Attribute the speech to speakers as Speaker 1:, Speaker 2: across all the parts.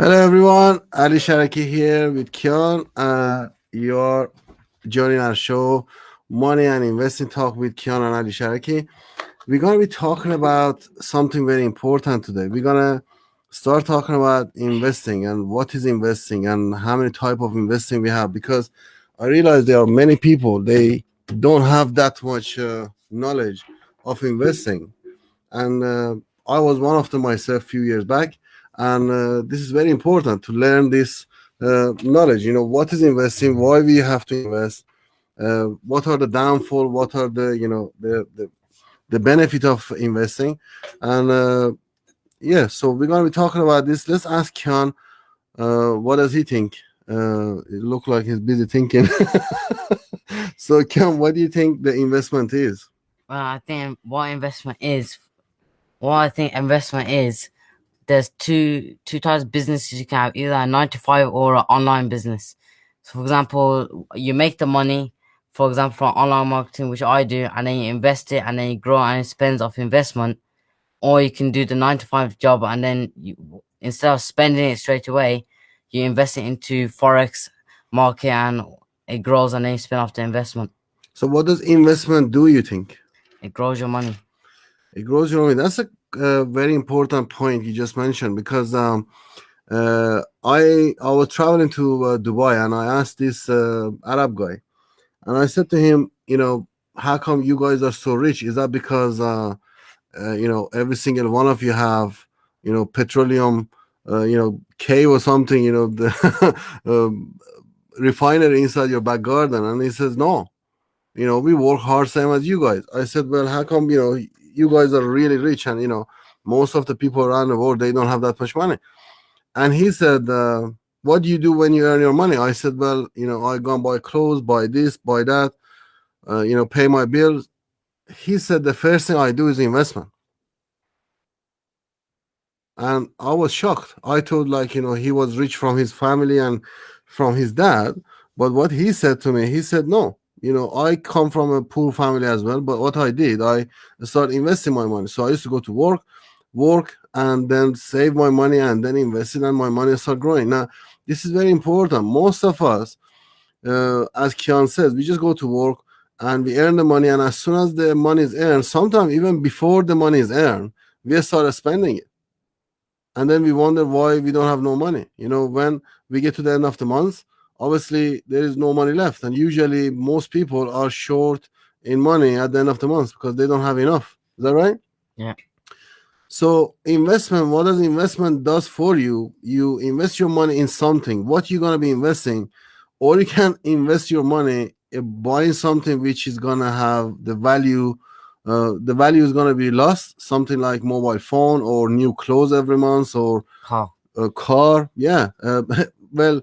Speaker 1: Hello everyone, Ali Shahraki here with Kian. You're joining our show, Money and Investing Talk with Kian and Ali Shahraki. We're going to be talking about something very important today. We're going to start talking about investing and what is investing and how many type of investing we have, because I realize there are many people, they don't have that much knowledge of investing. And I was one of them myself a few years back. And this is very important to learn this knowledge. What is investing, why we have to invest, what are the downfall, what are the the benefit of investing. And yeah, so we're going to be talking about this. Let's ask Kian, what does he think? It look like he's busy thinking. So Kian, what do you think the investment is?
Speaker 2: Well, I think what I think investment is, there's two types of businesses you can have, either a 9 to 5 or an online business. So for example, you make the money, for example, from online marketing, which I do, and then you invest it and then you grow and spend off investment. Or you can do the 9 to 5 job, and then instead of spending it straight away, you invest it into Forex market and it grows and then you spend off the investment.
Speaker 1: So what does investment do, you think?
Speaker 2: It grows your money.
Speaker 1: It grows your money. That's a very important point you just mentioned, because I was traveling to Dubai, and I asked this Arab guy, and I said to him, how come you guys are so rich? Is that because every single one of you have petroleum cave or something, the refinery inside your back garden? And he says, no, we work hard same as you guys. I said, well, how come you guys are really rich, and most of the people around the world, they don't have that much money? And he said, what do you do when you earn your money? I said, well, I go and buy clothes, buy this, buy that, pay my bills. He said, the first thing I do is investment. And I was shocked. I thought he was rich from his family and from his dad. But what he said to me, he said, no, I come from a poor family as well. But what I did, I started investing my money. So I used to go to work, and then save my money and then invest it, and my money start growing. Now, this is very important. Most of us, as Kian says, we just go to work and we earn the money. And as soon as the money is earned, sometimes even before the money is earned, we start spending it. And then we wonder why we don't have no money. When we get to the end of the month, obviously there is no money left. And usually most people are short in money at the end of the month because they don't have enough. Is that right?
Speaker 2: Yeah.
Speaker 1: So investment, what does investment does for you? You invest your money in something. What you're going to be investing, or you can invest your money in buying something which is going to have the value. The value is going to be lost, something like mobile phone or new clothes every month, or a car. Yeah. Well,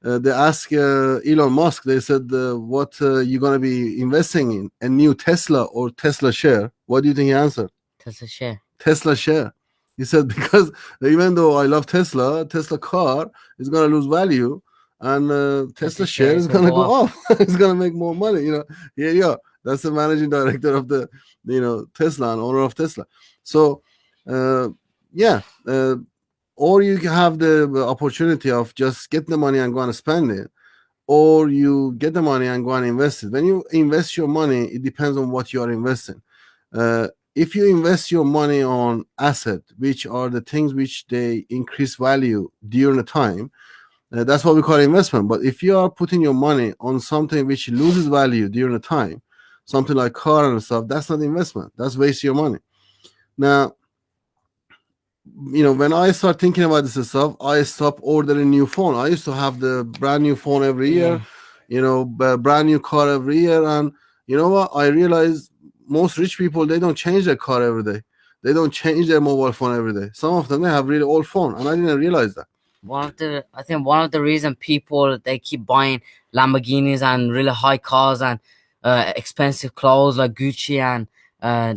Speaker 1: they asked Elon Musk, they said, what you're going to be investing in? A new Tesla or Tesla share? What do you think he answered? Tesla share. He said, because even though I love Tesla car is going to lose value, and Tesla share is going to go up. It's going to make more money. Yeah. That's the managing director of the Tesla and owner of Tesla. So or you have the opportunity of just get the money and go and spend it, or you get the money and go and invest it. When you invest your money, it depends on what you are investing. If you invest your money on asset, which are the things which they increase value during the time, that's what we call investment. But if you are putting your money on something which loses value during the time, something like car and stuff, that's not investment. That's waste your money. Now, when I start thinking about this stuff, I stop ordering new phone. I used to have the brand new phone every year, brand new car every year. And you know what? I realized most rich people, they don't change their car every day. They don't change their mobile phone every day. Some of them, they have really old phone. And I didn't realize that.
Speaker 2: I think one of the reason people they keep buying Lamborghinis and really high cars and expensive clothes like Gucci and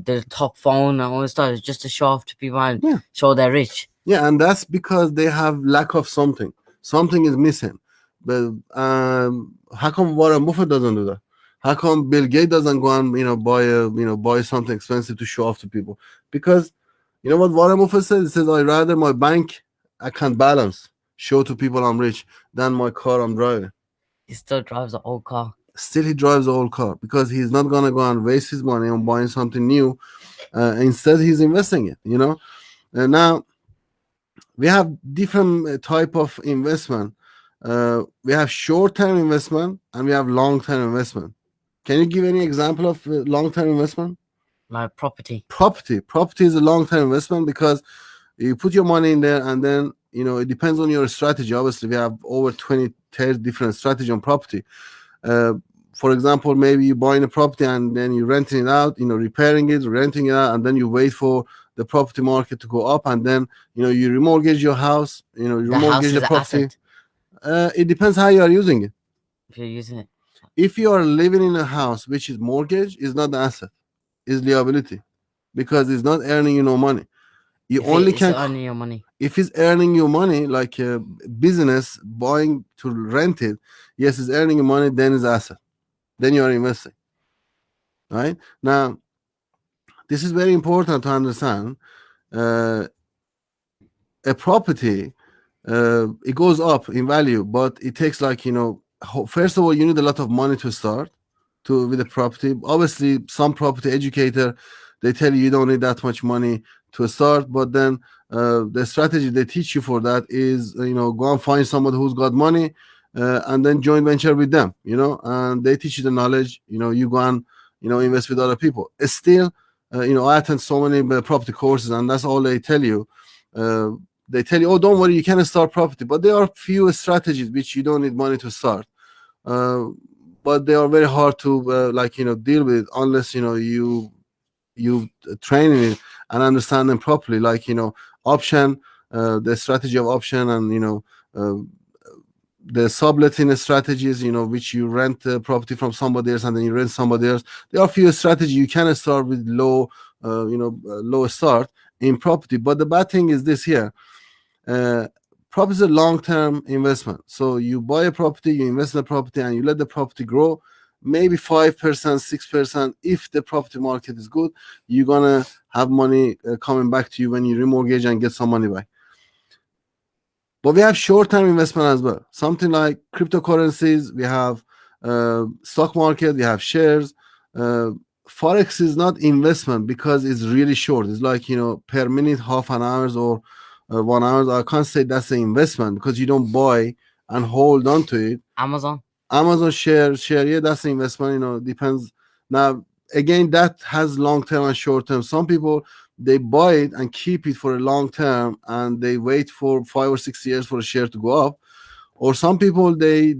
Speaker 2: the top phone and all this stuff is just to show off to people and
Speaker 1: Yeah.
Speaker 2: show they're rich.
Speaker 1: Yeah, and that's because they have lack of something. Something is missing. But how come Warren Buffett doesn't do that? How come Bill Gates doesn't go and buy something expensive to show off to people? Because you know what Warren Buffett says? He says, "I rather my bank account balance show to people I'm rich than my car I'm driving."
Speaker 2: He still drives an old car.
Speaker 1: Still, he drives an old car because he's not gonna go and waste his money on buying something new. Instead, he's investing it. And now we have different type of investment. We have short-term investment and we have long-term investment. Can you give any example of long-term investment?
Speaker 2: Like property.
Speaker 1: Property is a long-term investment because you put your money in there and then it depends on your strategy. Obviously, we have over 20 30 different strategy on property. uh, for example, maybe you buying a property and then you're renting it out, repairing it, renting it out, and then you wait for the property market to go up, and then you remortgage your house, you
Speaker 2: The house
Speaker 1: remortgage
Speaker 2: is
Speaker 1: the
Speaker 2: an
Speaker 1: property.
Speaker 2: asset
Speaker 1: It depends how you are using it.
Speaker 2: if you're using it.
Speaker 1: If you are living in a house which is mortgage, is not an asset, is liability, because it's not earning you no money. You
Speaker 2: If
Speaker 1: only
Speaker 2: it's
Speaker 1: can
Speaker 2: earning your money.
Speaker 1: if it's earning you money, like a business buying to rent it, yes, it's earning you money, then it's asset, then you are investing. Right now, this is very important to understand. uh, a property, it goes up in value, but it takes, like, first of all, you need a lot of money to start to with a property. Obviously, some property educator, they tell you don't need that much money to start, but then the strategy they teach you for that is, go and find somebody who's got money, and then joint venture with them, and they teach you the knowledge. You go and invest with other people. It's still, I attend so many property courses, and that's all they tell you. uh, they tell you, oh, don't worry, you can start property, but there are few strategies which you don't need money to start. uh, but they are very hard to deal with, unless you train in it and understand them properly, like option, the strategy of option, and uh, the subletting strategies, which you rent the property from somebody else and then you rent somebody else. There are few strategies. You can start with low start in property, but the bad thing is this here. uh, Property is a long-term investment. So you buy a property, you invest in the property, and you let the property grow. Maybe 5%, 6%. If the property market is good, you're gonna have money coming back to you when you remortgage and get some money back. But we have short-term investment as well. Something like cryptocurrencies. We have stock market. We have shares. Uh, Forex is not investment because it's really short. It's like per minute, half an hour or 1 hour. I can't say that's an investment because you don't buy and hold on to it.
Speaker 2: Amazon.
Speaker 1: Amazon share, yeah, that's an investment. Depends. Now, again, that has long term and short term. Some people, they buy it and keep it for a long term, and they wait for 5 or 6 years for a share to go up. Or some people, they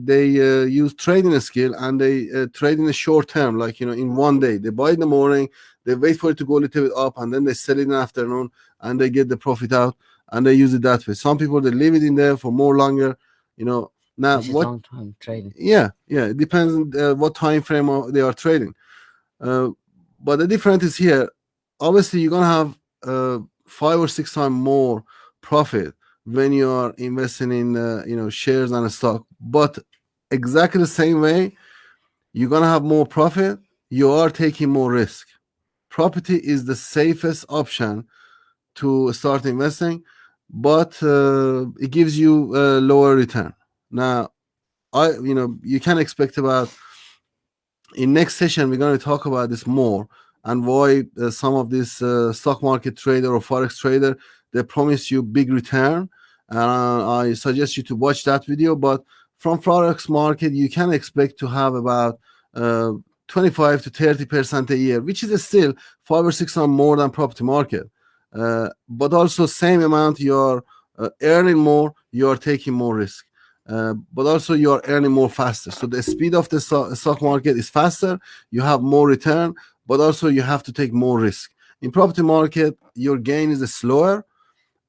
Speaker 1: use trading skill, and they trade in the short term, like in one day. They buy in the morning, they wait for it to go a little bit up, and then they sell it in the afternoon, and they get the profit out, and they use it that way. Some people, they leave it in there for more longer. Now,
Speaker 2: Which is
Speaker 1: what
Speaker 2: long time trading.
Speaker 1: yeah, it depends on what time frame they are trading. uh, but the difference is here. Obviously, you're gonna have 5 or 6 times more profit when you are investing in shares and stock. But exactly the same way, you're gonna have more profit, you are taking more risk. Property is the safest option to start investing, but it gives you a lower return. Now, you can expect about, in next session, we're going to talk about this more, and why some of these stock market trader or forex trader, they promise you big return. I suggest you to watch that video. But from forex market, you can expect to have about uh, 25 to 30% a year, which is still 5 or 6 times more than property market. But also, same amount, you're earning more, you're taking more risk. But also, you are earning more faster. So the speed of the stock market is faster. You have more return, but also you have to take more risk. In property market, your gain is slower,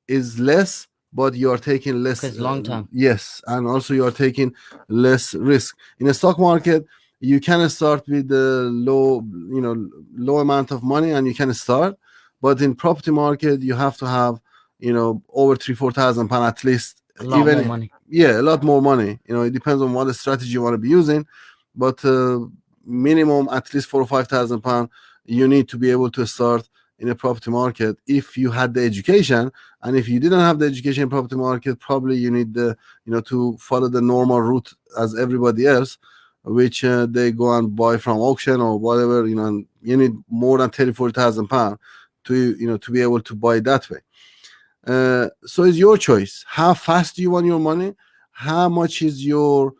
Speaker 1: is less, but you are taking less.
Speaker 2: Because long term.
Speaker 1: Yes, and also you are taking less risk. In a stock market, you can start with a low amount of money, and you can start. But in property market, you have to have over 3-4 thousand pound at least.
Speaker 2: A lot more
Speaker 1: Even
Speaker 2: money.
Speaker 1: yeah, a lot more money. It depends on what strategy you want to be using, but minimum at least 4 or 5 thousand pound you need to be able to start in a property market if you had the education. And if you didn't have the education in property market, probably you need to follow the normal route as everybody else, which they go and buy from auction or whatever. And you need more than 30-40 thousand pound to be able to buy that way. So it's your choice. How fast do you want your money? How much is your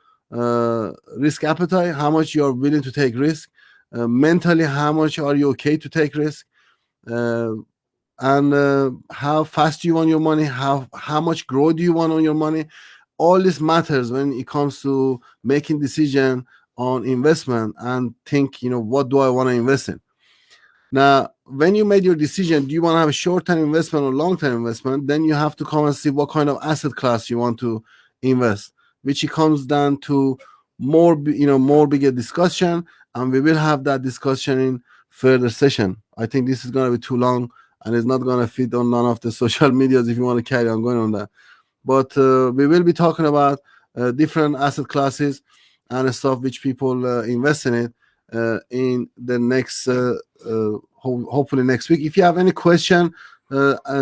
Speaker 1: risk appetite? How much you are willing to take risk? Mentally, how much are you okay to take risk? Uh, and how fast do you want your money? How much growth do you want on your money? All this matters when it comes to making decision on investment and think, what do I want to invest in? Now, when you made your decision, do you want to have a short-term investment or long-term investment? Then you have to come and see what kind of asset class you want to invest, which it comes down to more bigger discussion, and we will have that discussion in further session. I think this is going to be too long, and it's not going to fit on none of the social medias if you want to carry on going on that. But we will be talking about different asset classes and stuff which people invest in it in the next hopefully next week. If you have any question,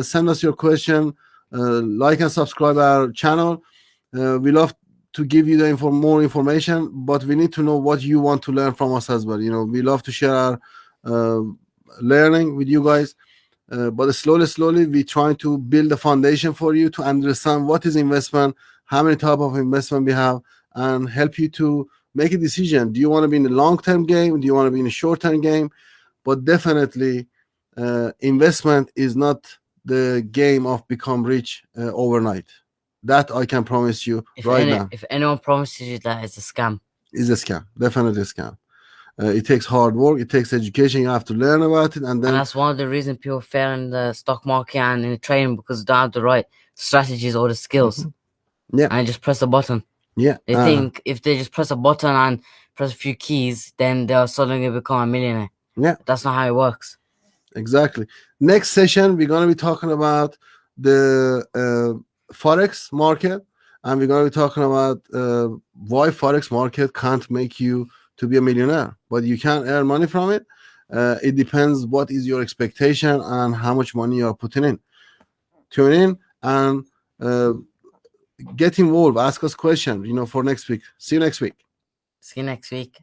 Speaker 1: send us your question. Like and subscribe our channel. We love to give you the more information, but we need to know what you want to learn from us as well. We love to share our uh, learning with you guys. But slowly, we trying to build a foundation for you to understand what is investment, how many type of investment we have, and help you to make a decision. Do you want to be in the long-term game? Do you want to be in a short-term game? But definitely, investment is not the game of become rich overnight. That I can promise you right now.
Speaker 2: If anyone promises you that, it's a scam.
Speaker 1: Is a scam. Definitely a scam. It takes hard work. It takes education. You have to learn about it, and then
Speaker 2: And that's one of the reasons people fail in the stock market and in trading, because they don't have the right strategies or the skills.
Speaker 1: yeah,
Speaker 2: And just press a button.
Speaker 1: yeah.
Speaker 2: They think if they just press a button and press a few keys, then they'll suddenly become a millionaire.
Speaker 1: Yeah.
Speaker 2: That's not how it works.
Speaker 1: Exactly. Next session, we're going to be talking about the forex market, and we're going to be talking about why forex market can't make you to be a millionaire, but you can earn money from it. It depends what is your expectation and how much money you are putting in. Tune in and get involved. Ask us questions. For next week. See you next week.
Speaker 2: See you next week.